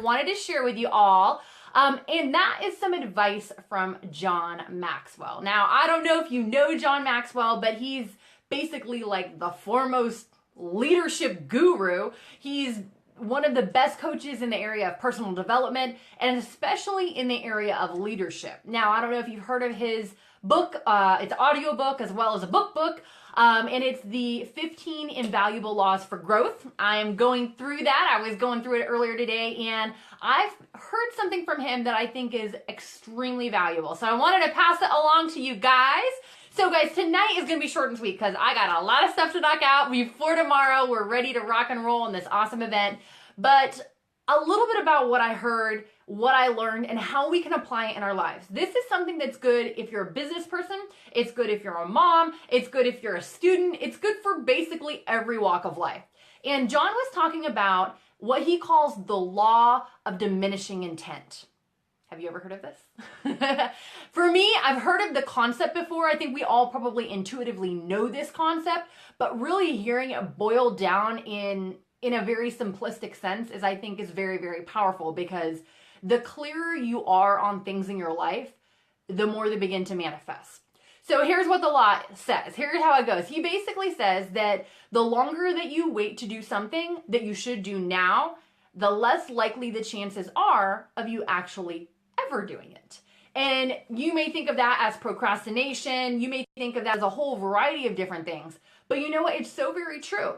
wanted to share with you all. And that is some advice from John Maxwell. Now, I don't know if you know John Maxwell, but he's basically like the foremost leadership guru. He's one of the best coaches in the area of personal development, and especially in the area of leadership. Now, I don't know if you've heard of his book. It's an audio book as well as a book. And it's the 15 Invaluable Laws for Growth. I am going through that. I was going through it earlier today, and I've heard something from him that I think is extremely valuable. So I wanted to pass it along to you guys. So guys, tonight is going to be short and sweet because I got a lot of stuff to knock out before tomorrow. We're ready to rock and roll in this awesome event. But a little bit about what I heard, what I learned, and how we can apply it in our lives. This is something that's good if you're a business person. It's good if you're a mom. It's good if you're a student. It's good for basically every walk of life. And John was talking about what he calls the law of diminishing intent. Have you ever heard of this? For me, I've heard of the concept before. I think we all probably intuitively know this concept, but really hearing it boiled down in a very simplistic sense I think is very, very powerful, because the clearer you are on things in your life, the more they begin to manifest. So here's what the law says. Here's how it goes. He basically says that the longer that you wait to do something that you should do now, the less likely the chances are of you actually ever doing it. And you may think of that as procrastination. You may think of that as a whole variety of different things. But you know what? It's so very true.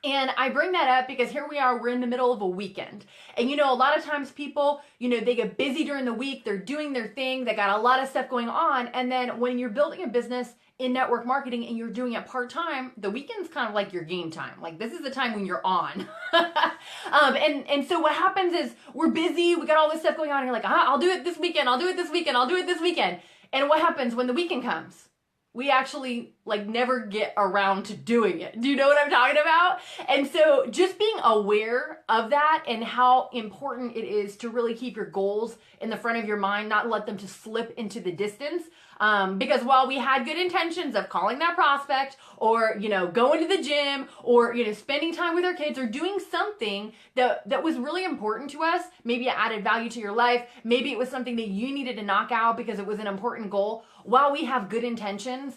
And I bring that up because here we are, we're in the middle of a weekend. And a lot of times people, they get busy during the week, they're doing their thing, they got a lot of stuff going on. And then when you're building a business in network marketing and you're doing it part-time, the weekend's kind of like your game time. Like, this is the time when you're on. And so what happens is we're busy, we got all this stuff going on, and you're like, I'll do it this weekend, I'll do it this weekend, I'll do it this weekend. And what happens when the weekend comes? We actually never get around to doing it. Do you know what I'm talking about? And so just being aware of that and how important it is to really keep your goals in the front of your mind, not let them to slip into the distance. Because while we had good intentions of calling that prospect or, going to the gym or, spending time with our kids or doing something that was really important to us, maybe it added value to your life, maybe it was something that you needed to knock out because it was an important goal. While we have good intentions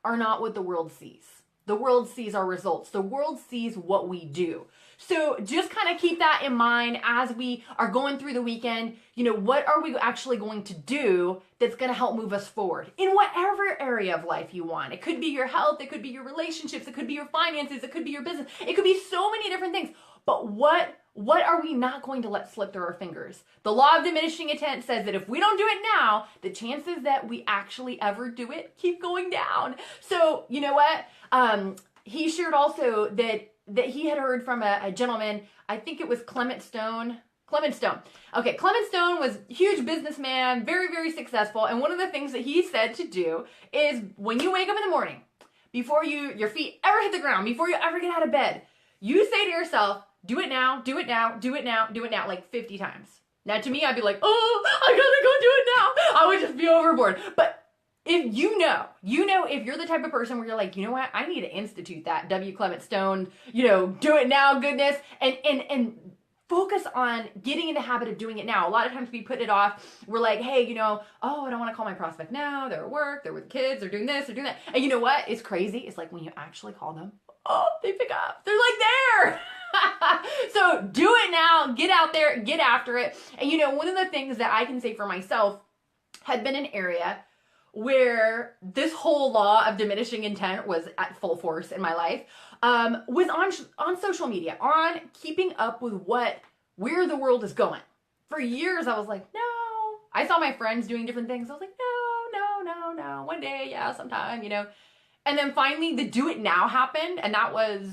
are not what the world sees. The world sees our results. The world sees what we do. So just kind of keep that in mind as we are going through the weekend. What are we actually going to do that's going to help move us forward in whatever area of life you want? It could be your health. It could be your relationships. It could be your finances. It could be your business. It could be so many different things. But what are we not going to let slip through our fingers? The law of diminishing intent says that if we don't do it now, the chances that we actually ever do it keep going down. So you know what? He shared also that he had heard from a gentleman, I think it was Clement Stone. Okay, Clement Stone was a huge businessman, very, very successful. And one of the things that he said to do is when you wake up in the morning, before your feet ever hit the ground, before you ever get out of bed, you say to yourself, do it now, do it now, do it now, do it now, like 50 times. Now to me, I'd be like, oh, I gotta go do it now. I would just be overboard. But if you know if you're the type of person where you're like, you know what, I need to institute that W. Clement Stone, do it now goodness, and focus on getting in the habit of doing it now. A lot of times we put it off. We're like, hey, oh, I don't want to call my prospect now. They're at work, they're with kids, they're doing this, they're doing that. And you know what? It's crazy. It's like when you actually call them, oh, they pick up. They're like there. So do it now, get out there, get after it. And one of the things that I can say for myself had been an area where this whole law of diminishing intent was at full force in my life, was on social media, on keeping up with where the world is going. For years, I was like, no. I saw my friends doing different things. I was like, no. One day, yeah, sometime, And then finally, the do it now happened, and that was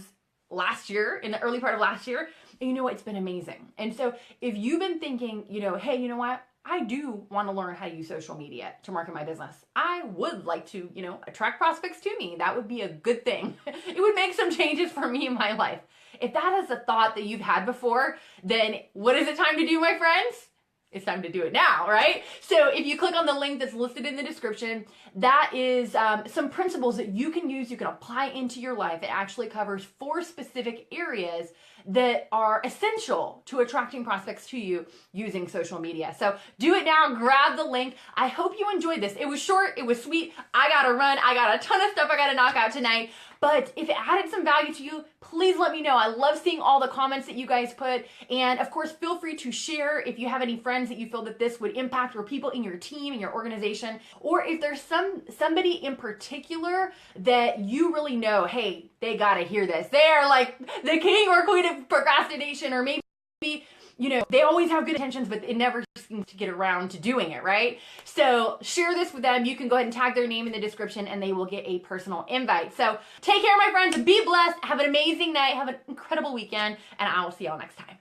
last year, in the early part of last year. And you know what? It's been amazing. And so if you've been thinking, hey, you know what? I do want to learn how to use social media to market my business. I would like to, attract prospects to me. That would be a good thing. It would make some changes for me in my life. If that is a thought that you've had before, then what is it time to do, my friends? it's time to do it now, right? So if you click on the link that's listed in the description, that is some principles that you can use, you can apply into your life. It actually covers 4 specific areas that are essential to attracting prospects to you using social media. So do it now, grab the link. I hope you enjoyed this. It was short, it was sweet. I gotta run, I got a ton of stuff I gotta knock out tonight. But if it added some value to you, please let me know. I love seeing all the comments that you guys put. And of course, feel free to share if you have any friends that you feel that this would impact, or people in your team, in your organization, or if there's somebody in particular that you really know, hey, they gotta hear this. They're like the king or queen of procrastination, or maybe, you know, they always have good intentions, but it never seems to get around to doing it, right? So share this with them. You can go ahead and tag their name in the description and they will get a personal invite. So take care, my friends. Be blessed. Have an amazing night. Have an incredible weekend, and I will see y'all next time.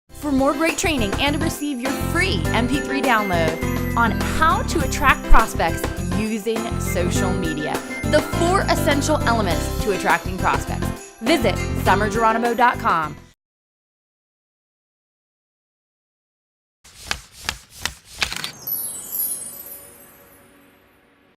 For more great training and to receive your free MP3 download on how to attract prospects using social media, the 4 essential elements to attracting prospects, visit summergeronimo.com.